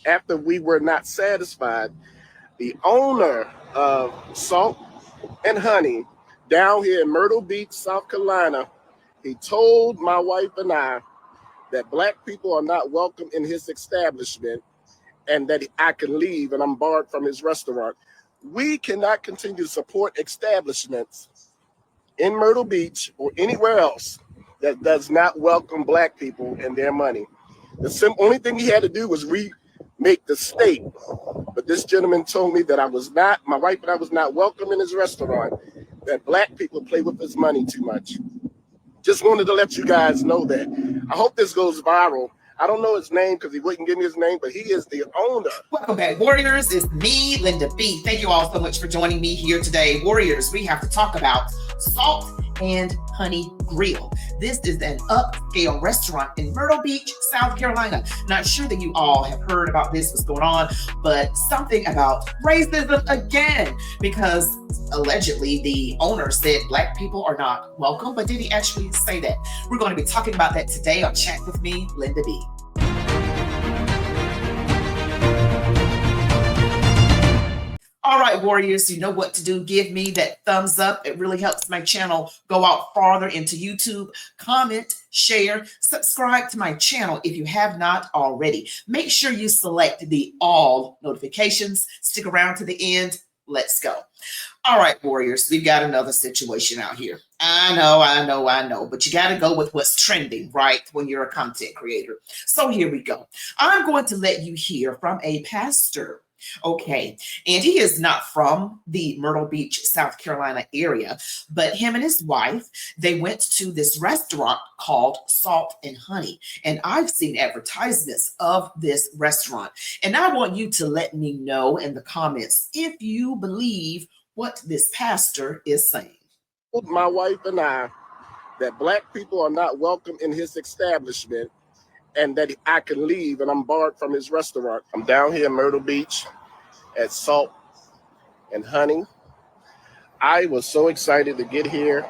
after we were not satisfied, the owner of Salt and Honey down here in Myrtle Beach, South Carolina, he told my wife and I that black people are not welcome in his establishment and that I can leave and I'm barred from his restaurant. We cannot continue to support establishments in Myrtle Beach or anywhere else that does not welcome black people and their money. The only thing he had to do was remake the state. But this gentleman told me that my wife and I was not welcome in his restaurant, that black people play with his money too much. Just wanted to let you guys know that. I hope this goes viral. I don't know his name because he wouldn't give me his name, but he is the owner. Welcome back, Warriors. It's me, Linda B. Thank you all so much for joining me here today. Warriors, we have to talk about Salt and Honey Grill. This is an upscale restaurant in Myrtle Beach, South Carolina. Not sure that you all have heard about this, what's going on, but something about racism again, because allegedly the owner said black people are not welcome, but did he actually say that? We're going to be talking about that today on Chat With Me, Linda B. All right, Warriors, you know what to do. Give me that thumbs up. It really helps my channel go out farther into YouTube. Comment, share, subscribe to my channel if you have not already. Make sure you select the all notifications. Stick around to the end. Let's go. All right, Warriors, we've got another situation out here. I know, but you got to go with what's trending, right, when you're a content creator. So here we go. I'm going to let you hear from a pastor. Okay, and he is not from the Myrtle Beach, South Carolina area, but him and his wife, they went to this restaurant called Salt and Honey, and I've seen advertisements of this restaurant, and I want you to let me know in the comments if you believe what this pastor is saying. My wife and I that black people are not welcome in his establishment and that I can leave and I'm barred from his restaurant. I'm down here in Myrtle Beach at Salt and Honey. I was so excited to get here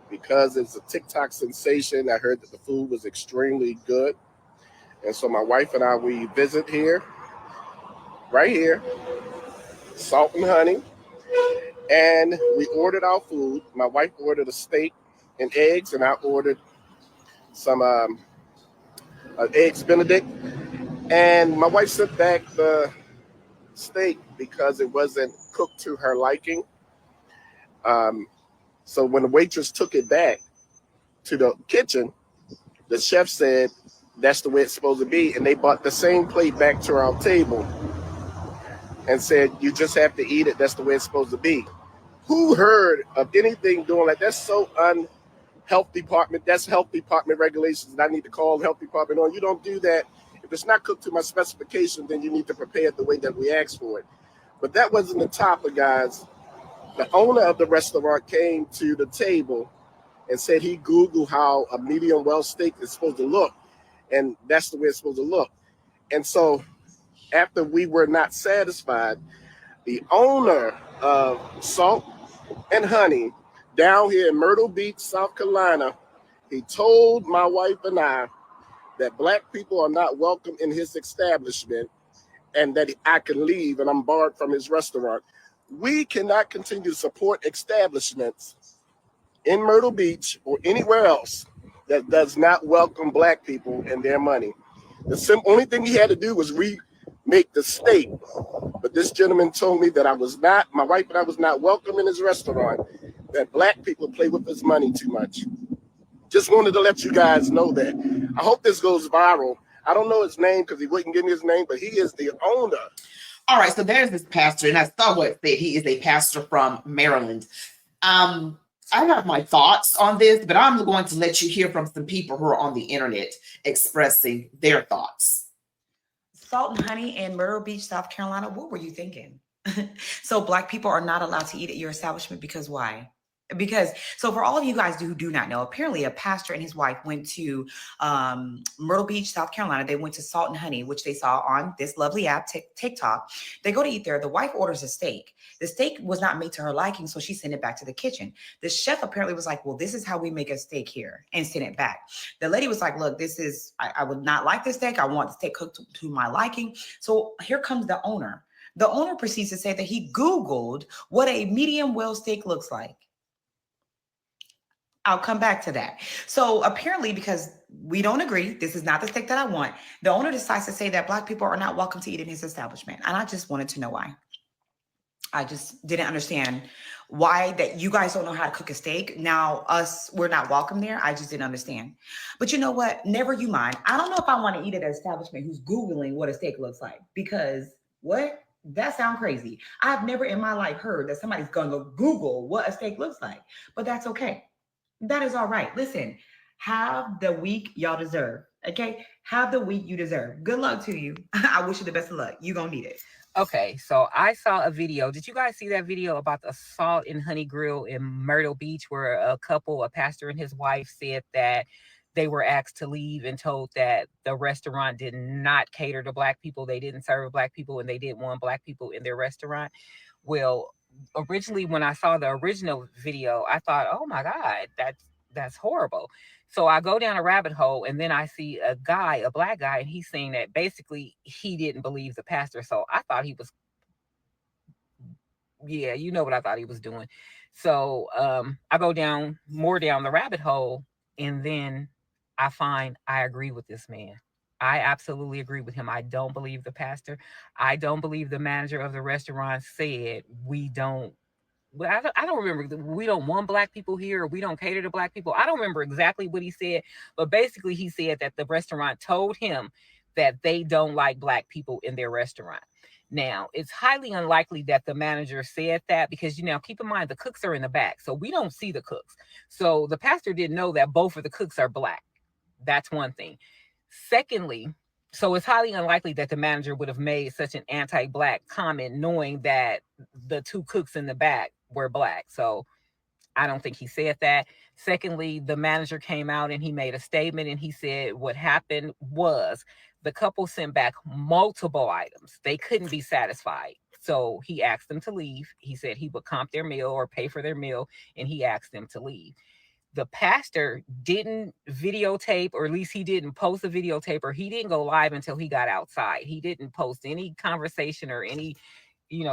because it's a TikTok sensation. I heard that the food was extremely good. And so my wife and I, we visit here, right here, Salt and Honey. And we ordered our food. My wife ordered a steak and eggs, and I ordered some eggs Benedict, and my wife sent back the steak because it wasn't cooked to her liking. So when the waitress took it back to the kitchen, the chef said that's the way it's supposed to be, and they brought the same plate back to our table and said you just have to eat it. That's the way it's supposed to be. Who heard of anything doing like that? That's so health department, that's health department regulations, and I need to call the health department on. You don't do that. If it's not cooked to my specification, then you need to prepare it the way that we asked for it. But that wasn't the topic, guys. The owner of the restaurant came to the table and said he Googled how a medium well steak is supposed to look, and that's the way it's supposed to look. And so after we were not satisfied, the owner of Salt and Honey down here in Myrtle Beach, South Carolina, he told my wife and I that black people are not welcome in his establishment and that I can leave and I'm barred from his restaurant. We cannot continue to support establishments in Myrtle Beach or anywhere else that does not welcome black people and their money. The only thing he had to do was remake the state. But this gentleman told me that my wife and I was not welcome in his restaurant, that black people play with his money too much. Just wanted to let you guys know that. I hope this goes viral. I don't know his name because he wouldn't give me his name, but he is the owner. All right, so there's this pastor, and I saw what that he is a pastor from Maryland. I have my thoughts on this, but I'm going to let you hear from some people who are on the internet expressing their thoughts. Salt and Honey in Myrtle Beach, South Carolina. What were you thinking? So black people are not allowed to eat at your establishment because why? Because so for all of you guys who do not know, apparently a pastor and his wife went to Myrtle Beach, South Carolina. They went to Salt and Honey, which they saw on this lovely app, TikTok. They go to eat there. The wife orders a steak. The steak was not made to her liking, so she sent it back to the kitchen. The chef apparently was like, well, this is how we make a steak here, and sent it back. The lady was like, look, this is, I would not like this steak. I want the steak cooked to my liking. So here comes the owner. The owner proceeds to say that he Googled what a medium well steak looks like. I'll come back to that. So apparently, because we don't agree, this is not the steak that I want, the owner decides to say that Black people are not welcome to eat in his establishment. And I just wanted to know why. I just didn't understand why that you guys don't know how to cook a steak. Now we're not welcome there. I just didn't understand. But you know what? Never you mind. I don't know if I want to eat at an establishment who's Googling what a steak looks like, because what? That sounds crazy. I've never in my life heard that somebody's going to Google what a steak looks like, but that's okay. That is all right. Listen, have the week y'all deserve. Okay. Have the week you deserve. Good luck to you. I wish you the best of luck. You're going to need it. Okay, so I saw a video. Did you guys see that video about the Salt and Honey Grill in Myrtle Beach, where a pastor and his wife, said that they were asked to leave and told that the restaurant did not cater to Black people. They didn't serve Black people, and they didn't want Black people in their restaurant. Well, originally, when I saw the original video, I thought, oh my God, that's horrible. So I go down a rabbit hole, and then I see a Black guy, and he's saying that basically he didn't believe the pastor. So I thought he was, yeah, you know what I thought he was doing. So I go down the rabbit hole, and then I agree with this man. I absolutely agree with him. I don't believe the pastor. I don't believe the manager of the restaurant said we don't. I don't remember. We don't want Black people here, or we don't cater to Black people. I don't remember exactly what he said, but basically he said that the restaurant told him that they don't like Black people in their restaurant. Now, it's highly unlikely that the manager said that, because, keep in mind, the cooks are in the back, so we don't see the cooks. So the pastor didn't know that both of the cooks are Black. That's one thing. Secondly, so it's highly unlikely that the manager would have made such an anti-Black comment knowing that the two cooks in the back were Black. So I don't think he said that. Secondly, the manager came out and he made a statement, and he said what happened was the couple sent back multiple items. They couldn't be satisfied. So he asked them to leave. He said he would comp their meal or pay for their meal, and he asked them to leave. The pastor didn't videotape, or at least he didn't post a videotape, or he didn't go live until he got outside. He didn't post any conversation or any,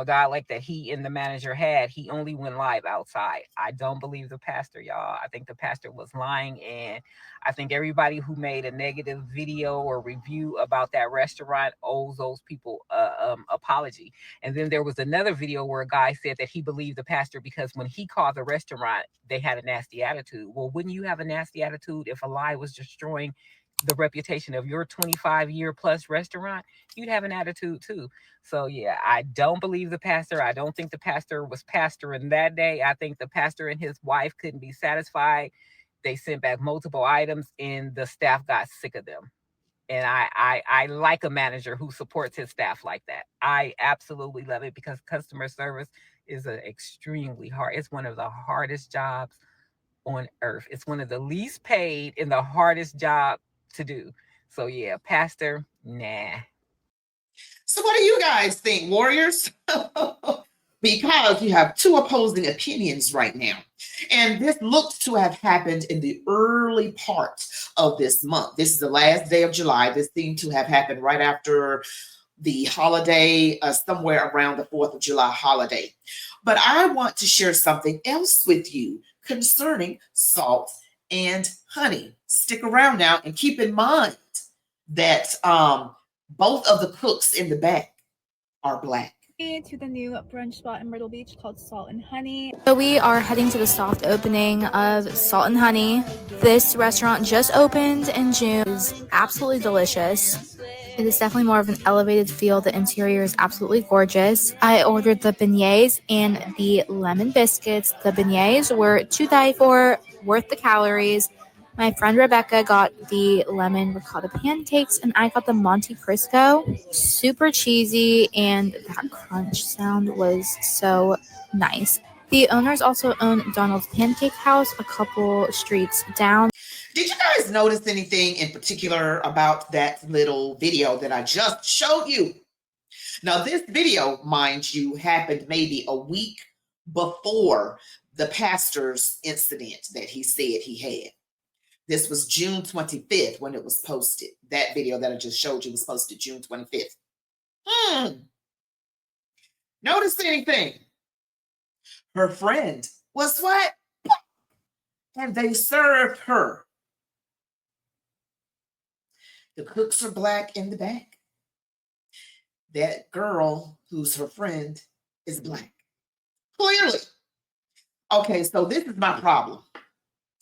dialect that he and the manager had. He only went live outside. I don't believe the pastor, y'all. I think the pastor was lying, and I think everybody who made a negative video or review about that restaurant owes those people apology. And then there was another video where a guy said that he believed the pastor because when he called the restaurant, they had a nasty attitude. Well, wouldn't you have a nasty attitude if a lie was destroying the reputation of your 25-year plus restaurant? You'd have an attitude too. So yeah, I don't believe the pastor. I don't think the pastor was pastoring that day. I think the pastor and his wife couldn't be satisfied. They sent back multiple items, and the staff got sick of them. And I like a manager who supports his staff like that. I absolutely love it, because customer service is extremely hard. It's one of the hardest jobs on earth. It's one of the least paid and the hardest job to do. So yeah, pastor, nah. So what do you guys think, warriors? Because you have two opposing opinions right now. And this looks to have happened in the early parts of this month. This is the last day of July. This seemed to have happened right after the holiday, somewhere around the 4th of July holiday. But I want to share something else with you concerning Salt and Honey. Stick around now and keep in mind that both of the cooks in the back are Black. To the new brunch spot in Myrtle Beach called Salt and Honey. So we are heading to the soft opening of Salt and Honey. This restaurant just opened in June. It is absolutely delicious. It is definitely more of an elevated feel. The interior is absolutely gorgeous. I ordered the beignets and the lemon biscuits. The beignets were to die for, worth the calories. My friend Rebecca got the lemon ricotta pancakes, and I got the Monte Cristo. Super cheesy, and that crunch sound was so nice. The owners also own Donald's Pancake House a couple streets down. Did you guys notice anything in particular about that little video that I just showed you? Now, this video, mind you, happened maybe a week before the pastor's incident that he said he had. This was June 25th when it was posted. That video that I just showed you was posted June 25th. Notice anything? Her friend was what? And they served her. The cooks are black in the back. That girl who's her friend is black. Clearly. Okay, so this is my problem.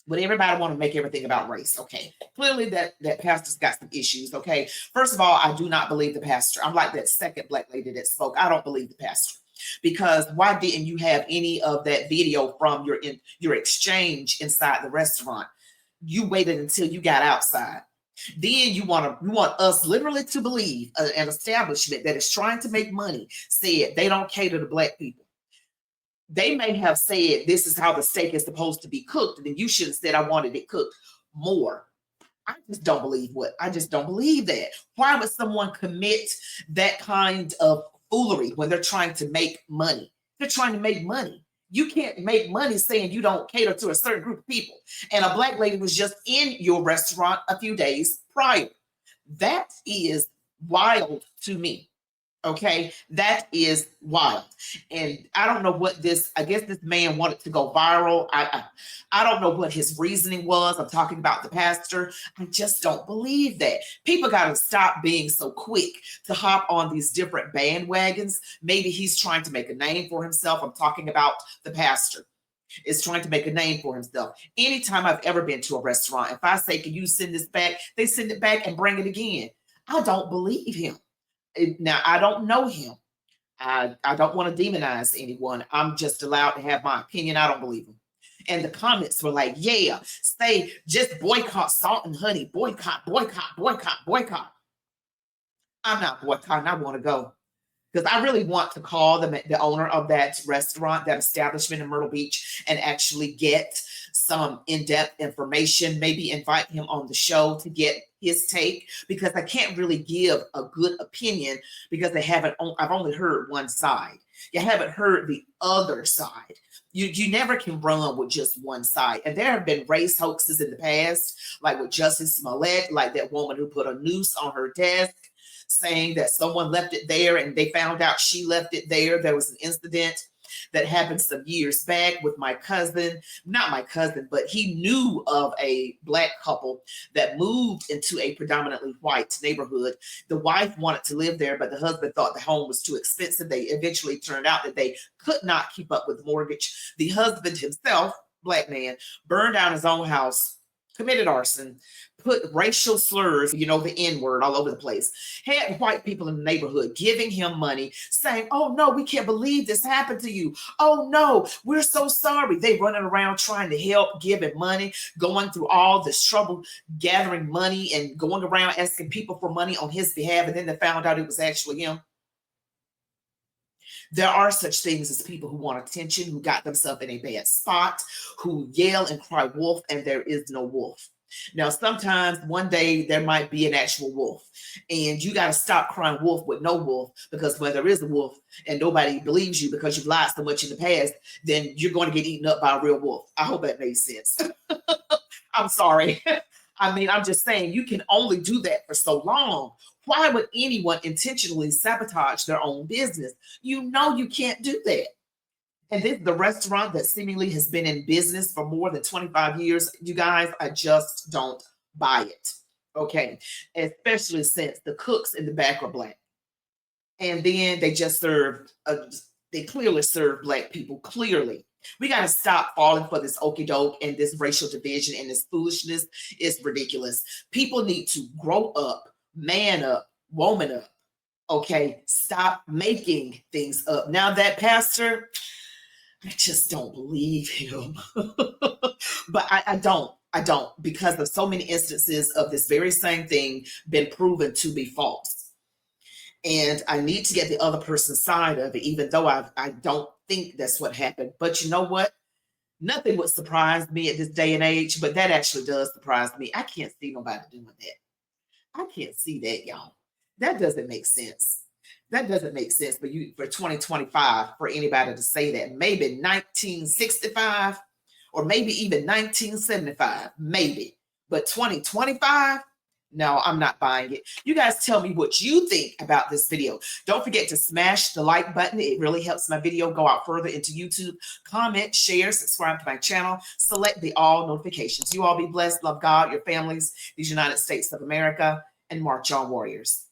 But everybody want to make everything about race. Okay, clearly that pastor's got some issues. Okay, first of all, I do not believe the pastor. I'm like that second black lady that spoke. I don't believe the pastor, because why didn't you have any of that video from your exchange inside the restaurant? You waited until you got outside. Then you want us literally to believe an establishment that is trying to make money said they don't cater to black people. They may have said this is how the steak is supposed to be cooked, and then you should have said I wanted it cooked more. I just don't believe that. Why would someone commit that kind of foolery when they're trying to make money? They're trying to make money. You can't make money saying you don't cater to a certain group of people. And a black lady was just in your restaurant a few days prior. That is wild to me. Okay, that is wild. And I don't know what I guess this man wanted to go viral. I don't know what his reasoning was. I'm talking about the pastor. I just don't believe that. People got to stop being so quick to hop on these different bandwagons. Maybe he's trying to make a name for himself. I'm talking about the pastor is trying to make a name for himself. Anytime I've ever been to a restaurant, if I say, can you send this back? They send it back and bring it again. I don't believe him. Now, I don't know him. I don't want to demonize anyone. I'm just allowed to have my opinion. I don't believe him. And the comments were like, yeah, say just boycott Salt and Honey. Boycott, boycott, boycott, boycott. I'm not boycotting. I want to go. Because I really want to call the owner of that restaurant, that establishment in Myrtle Beach, and actually get some in-depth information, maybe invite him on the show to get his take, because I can't really give a good opinion because I've only heard one side. You haven't heard the other side. You never can run with just one side. And there have been race hoaxes in the past, like with Justice Smollett, like that woman who put a noose on her desk, saying that someone left it there and they found out she left it there. There was an incident that happened some years back with my cousin, not my cousin, but he knew of a black couple that moved into a predominantly white neighborhood. The wife wanted to live there, but the husband thought the home was too expensive. They eventually turned out that they could not keep up with the mortgage. The husband himself, black man, burned down his own house, committed arson, put racial slurs, the N-word all over the place, had white people in the neighborhood giving him money, saying, oh no, we can't believe this happened to you. Oh no, we're so sorry. They running around trying to help, giving money, going through all this trouble, gathering money and going around asking people for money on his behalf. And then they found out it was actually him. There are such things as people who want attention, who got themselves in a bad spot, who yell and cry wolf, and there is no wolf. Now, sometimes one day there might be an actual wolf, and you got to stop crying wolf with no wolf, because when there is a wolf and nobody believes you because you've lied so much in the past, then you're going to get eaten up by a real wolf. I hope that made sense. I'm sorry. I mean, I'm just saying you can only do that for so long. Why would anyone intentionally sabotage their own business? You know you can't do that. And this is the restaurant that seemingly has been in business for more than 25 years. You guys, I just don't buy it. Okay. Especially since the cooks in the back are black. And then they just they clearly serve black people, clearly. We got to stop falling for this okie doke and this racial division and this foolishness. It's ridiculous. People need to grow up, man up, woman up. Okay. Stop making things up. Now that pastor, I just don't believe him. But I don't, because of so many instances of this very same thing been proven to be false. And I need to get the other person's side of it, even though I don't think that's what happened. But you know what? Nothing would surprise me at this day and age, but that actually does surprise me. I can't see nobody doing that. I can't see that, y'all. That doesn't make sense. That doesn't make sense for 2025 for anybody to say that. Maybe 1965 or maybe even 1975, maybe. But 2025, no, I'm not buying it. You guys tell me what you think about this video. Don't forget to smash the like button. It really helps my video go out further into YouTube. Comment, share, subscribe to my channel. Select the all notifications. You all be blessed. Love God, your families, these United States of America, and march on, warriors.